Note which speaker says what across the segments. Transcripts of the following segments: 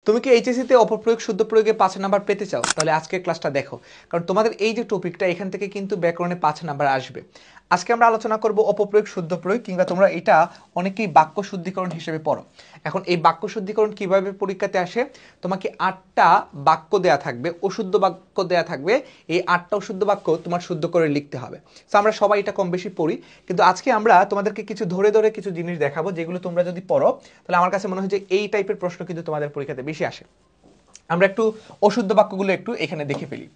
Speaker 1: তুমি কি এইচএসসি তে অপপ্রয়োগ শুদ্ধ প্রয়োগে 5 নাম্বার পেতে চাও? তাহলে আজকের ক্লাসটা দেখো, কারণ তোমাদের এই যে টপিকটা এখান থেকে কিন্তু ব্যাকরণে 5 নাম্বার আসবে। আজকে আমরা আলোচনা করব অপপ্রয়োগ শুদ্ধ প্রয়োগ, কিংবা তোমরা এটা অনেকেই বাক্য শুদ্ধিকরণ হিসেবে পড়ো। এখন এই বাক্য শুদ্ধিকরণ কিভাবে পরীক্ষাতে আসে? তোমাকে 8টা বাক্য দেয়া থাকবে, অশুদ্ধ বাক্য দেয়া থাকবে। এই 8টা অশুদ্ধ বাক্য তোমার শুদ্ধ করে লিখতে হবে। তো আমরা সবাই এটা কম বেশি পড়ি, কিন্তু আজকে আমরা তোমাদেরকে কিছু ধরে ধরে কিছু জিনিস দেখাবো, যেগুলো তোমরা যদি পড়ো তাহলে আমার কাছে মনে হয় যে এই টাইপের প্রশ্ন কিন্তু তোমাদের পরীক্ষাতে বেশি আসে। আমরা একটু অশুদ্ধ বাক্যগুলো একটু এখানে দেখে ফেলি।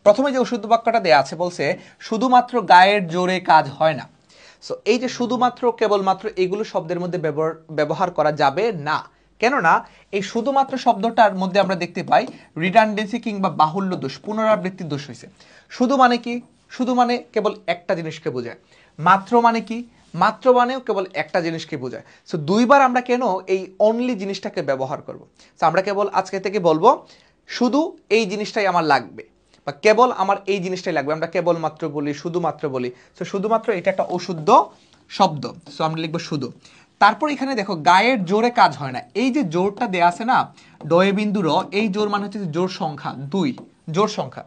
Speaker 1: প্রথমে যে অশুদ্ধ বাক্যটা দেয়া আছে, বলছে শুধুমাত্র গায়ের জোরে কাজ হয় না। সো এই যে শুধুমাত্র, কেবলমাত্র, এগুলো শব্দের মধ্যে ব্যবহার করা যাবে না। কেননা এই শুধুমাত্র শব্দটার মধ্যে আমরা দেখতে পাই রিডান্ডেন্সি কিংবা বাহুল্য দোষ, পুনরাবৃত্তির দোষ হয়েছে। শুধু মানে কি? শুধু মানে কেবল একটা জিনিসকে বোঝায়। মাত্র মানে কি? মাত্র মানেও কেবল একটা জিনিসকে বোঝায়। সো দুইবার আমরা কেন এই অনলি জিনিসটাকে ব্যবহার করব? সো আমরা কেবল আজকে থেকে বলবো শুধু এই জিনিসটাই আমার লাগবে, বা কেবল আমার এই জিনিসটাই লাগবে। আমরা কেবলমাত্র বলি, শুধুমাত্র বলি। সো শুধুমাত্র এটা একটা অশুদ্ধ শব্দ। সো আমরা লিখবো শুধু। তারপর এখানে দেখো গায়ের জোরে কাজ হয় না। এই যে জোরটা দেয়া আছে না, ডয়ে বিন্দু র, এই জোর মানে হচ্ছে জোর সংখ্যা 2, জোর সংখ্যা।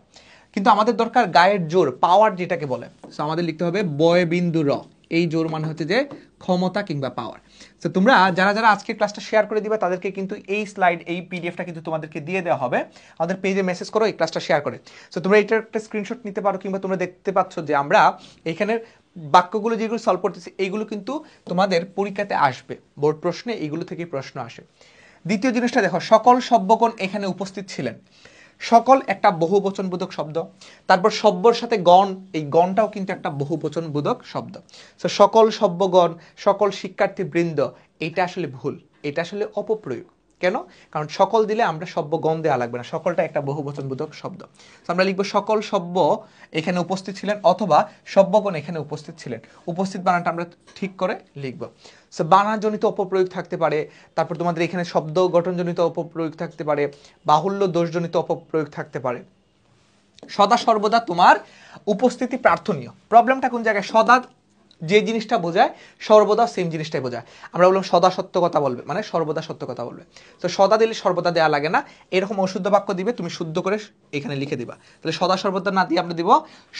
Speaker 1: কিন্তু আমাদের দরকার গায়ের জোর, পাওয়ার যেটাকে বলে। সো আমাদের লিখতে হবে বয় বিন্দু র, এই জোর মানে হচ্ছে যে ক্ষমতা কিংবা পাওয়ার। তো তোমরা যারা যারা আজকে ক্লাসটা শেয়ার করে দিবে তাদেরকে কিন্তু এই স্লাইড, এই পিডিএফটা কিন্তু তোমাদেরকে দিয়ে দেওয়া হবে। আমাদের পেজে মেসেজ করো এই ক্লাসটা শেয়ার করে। সো তোমরা এটার একটা স্ক্রিনশট নিতে পারো, কিংবা তোমরা দেখতে পাচ্ছ যে আমরা এখানের বাক্যগুলো যেগুলো সলভ করতেছি এইগুলো কিন্তু তোমাদের পরীক্ষাতে আসবে, বোর্ড প্রশ্নে এইগুলো থেকেই প্রশ্ন আসে। দ্বিতীয় জিনিসটা দেখো, সকল সভ্যগণ এখানে উপস্থিত ছিলেন। সকল একটা বহুবচনবোধক শব্দ। তারপর সভ্যর সাথে গণ, এই গণটাও কিন্তু একটা বহুবচনবোধক শব্দ। তো সকল সভ্যগণ, সকল শিক্ষার্থীবৃন্দ, এটা আসলে ভুল, এটা আসলে অপপ্রয়োগ। কেন? কারণ সকল দিলে আমরা সভ্যগণ দেওয়া লাগবে না, সকলটা একটা বহুবচনবোধক শব্দ। আমরা লিখবো সকল সভ্য এখানে উপস্থিত ছিলেন, অথবা সভ্যগণ এখানে উপস্থিত ছিলেন। উপস্থিত বানানটা আমরা ঠিক করে লিখবো। সো বানানজনিত অপপ্রয়োগ থাকতে পারে, তারপর তোমাদের এখানে শব্দ গঠনজনিত অপপ্রয়োগ থাকতে পারে, বাহুল্য দোষজনিত অপপ্রয়োগ থাকতে পারে। সদা সর্বদা তোমার উপস্থিতি প্রার্থনীয়। প্রবলেমটা কোন জায়গায়? সদা যে জিনিসটা বোঝায় সর্বদা সেম জিনিসটাই বোঝায়। আমরা বললাম সদা সত্য কথা বলবে, মানে সর্বদা সত্য কথা বলবে। তো সদা দিলে সর্বদা দেওয়া লাগে না। এরকম অশুদ্ধ বাক্য দিবে, তুমি শুদ্ধ করে এখানে লিখে দিবা। তাহলে সদা সর্বদা না দিয়ে আমরা দিব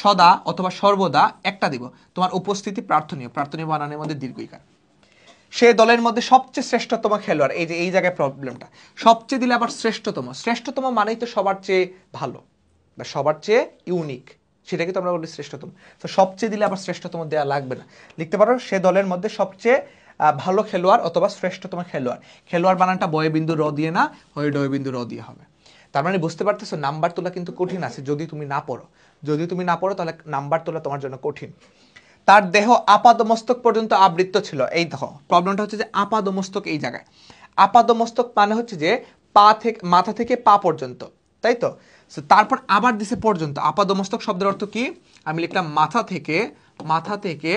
Speaker 1: সদা অথবা সর্বদা একটা দিব। তোমার উপস্থিতি প্রার্থনীয়, প্রার্থনীয় বানানের মধ্যে দীর্ঘইকার। সে দলের মধ্যে সবচেয়ে শ্রেষ্ঠতম খেলোয়াড়। এই যে এই জায়গায় প্রবলেমটা, সবচেয়ে দিলে আবার শ্রেষ্ঠতম। শ্রেষ্ঠতম মানেই তো সবার চেয়ে ভালো বা সবার চেয়ে ইউনিক, সেটাকে তো আমরা বলি শ্রেষ্ঠতম। তো সবচেয়ে দিলে আবার শ্রেষ্ঠতম দেওয়া লাগবে না, লিখতে পারো সে দলের মধ্যে সবচেয়ে ভালো খেলোয়াড় অথবা শ্রেষ্ঠতম খেলোয়াড়। খেলোয়াড় বানানটা বয়ে বিন্দু র দিয়ে না, হয়ে ডয়ে বিন্দু র দিয়ে হবে। তার মানে বুঝতে পারতেছো নাম্বার তোলা কিন্তু কঠিন আছে যদি তুমি না পড়ো। যদি তুমি না পড়ো তাহলে নাম্বার তোলা তোমার জন্য কঠিন। তার দেহ আপাদমস্তক পর্যন্ত আবৃত ছিল। এই দেখো প্রবলেমটা হচ্ছে যে আপাদমস্তক, এই জায়গায় আপাদমস্তক মানে হচ্ছে যে পা থেকে, মাথা থেকে পা পর্যন্ত, তাই তো? তারপর আবার দিছে পর্যন্ত। আপাদমস্তক শব্দের অর্থ কি? আমি লিখলাম মাথা থেকে, মাথা থেকে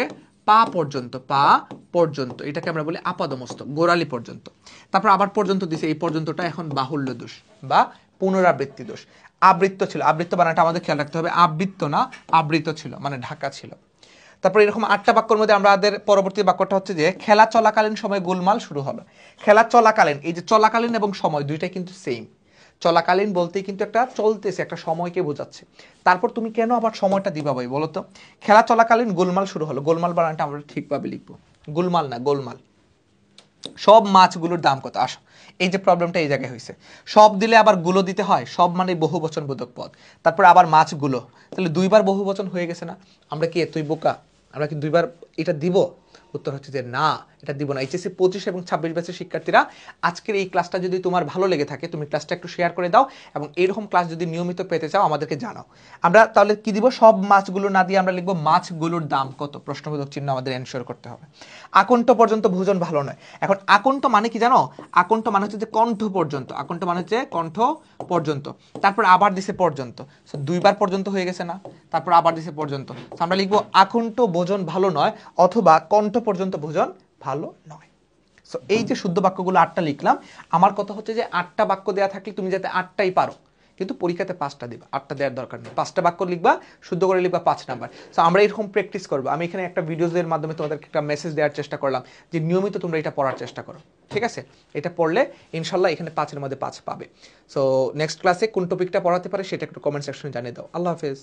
Speaker 1: পা পর্যন্ত, পা পর্যন্ত, এটাকে আমরা বলি আপাদমস্তক, গোড়ালি পর্যন্ত। তারপর আবার পর্যন্ত দিছে, এই পর্যন্তটা এখন বাহুল্য দোষ বা পুনরাবৃত্তি দোষ। আবৃত্ত ছিল, আবৃত্ত বানাটা আমাদের খেয়াল রাখতে হবে, আবৃত্ত না আবৃত ছিল, মানে ঢাকা ছিল। তারপর এরকম 8টা বাক্যের মধ্যে আমাদের পরবর্তী বাক্যটা হচ্ছে যে খেলা চলাকালীন সময় গোলমাল শুরু হলো। খেলা চলাকালীন, এই যে চলাকালীন এবং সময় দুইটাই কিন্তু সেম। চলাকালীন বলতেই কিন্তু একটা চলতেছে, একটা সময়কে বোঝাচ্ছে। তারপর তুমি কেন আবার সময়টা দিবা ভাই বলো তো? খেলা চলাকালীন গোলমাল শুরু হলো, গোলমাল বানানটা আমরা ঠিকভাবে লিখবো, গোলমাল না গোলমাল। সব মাছগুলোর দাম কত? আসো, এই যে প্রবলেমটা এই জায়গায় হয়েছে। সব দিলে আবার গুলো দিতে হয়, সব মানে বহুবচন বোধক পদ, তারপর আবার মাছগুলো, তাহলে দুইবার বহুবচন হয়ে গেছে না? আমরা কি এতই বোকা? আমরা কি দুইবার এটা দিব? উত্তর হচ্ছে যে না, এটা দিব না। এইচএসসি 25 এবং 26 ব্যাচের শিক্ষার্থীরা, আজকের এই ক্লাসটা যদি তোমার ভালো লেগে থাকে তুমি ক্লাসটা একটু শেয়ার করে দাও, এবং এরকম ক্লাস যদি নিয়মিত পেতে চাও আমাদেরকে জানাও। আমরা তাহলে কি দিব? সব মাছগুলো না দিয়ে আমরা লিখবো মাছগুলোর দাম কত, প্রশ্নবোধক চিহ্ন আমাদের এনশিওর করতে হবে। আকণ্ঠ পর্যন্ত ভোজন ভালো নয়। এখন আকণ্ঠ মানে কি জানো? আকণ্ঠ মানে হচ্ছে যে কণ্ঠ পর্যন্ত, আকণ্ঠ মানে হচ্ছে কণ্ঠ পর্যন্ত। তারপর আবার দিছে পর্যন্ত, দুইবার পর্যন্ত হয়ে গেছে না? তারপর আবার দিছে পর্যন্ত। আমরা লিখবো আকণ্ঠ ভোজন ভালো নয়, অথবা কণ্ঠ পর্যন্ত ভোজন ভালো নয়। সো এই যে শুদ্ধ বাক্যগুলো 8টা লিখলাম, আমার কথা হচ্ছে যে 8টা বাক্য দেওয়া থাকলে তুমি যাতে 8টাই পারো। কিন্তু পরীক্ষাতে 5টা দিবা, 8টা দেওয়ার দরকার নেই। 5টা বাক্য লিখবা, শুদ্ধ করে লিখবা 5 নাম্বার। সো আমরা এরকম প্র্যাকটিস করবো। আমি এখানে একটা ভিডিওজের মাধ্যমে তোমাদেরকে একটা মেসেজ দেওয়ার চেষ্টা করলাম যে নিয়মিত তোমরা এটা পড়ার চেষ্টা করো, ঠিক আছে? এটা পড়লে ইনশাল্লাহ এখানে 5-এর মধ্যে 5 পাবে। সো নেক্সট ক্লাসে কোন টপিকটা পড়াতে পারে সেটা একটু কমেন্ট সেকশনে জানিয়ে দাও। আল্লাহ হাফেজ।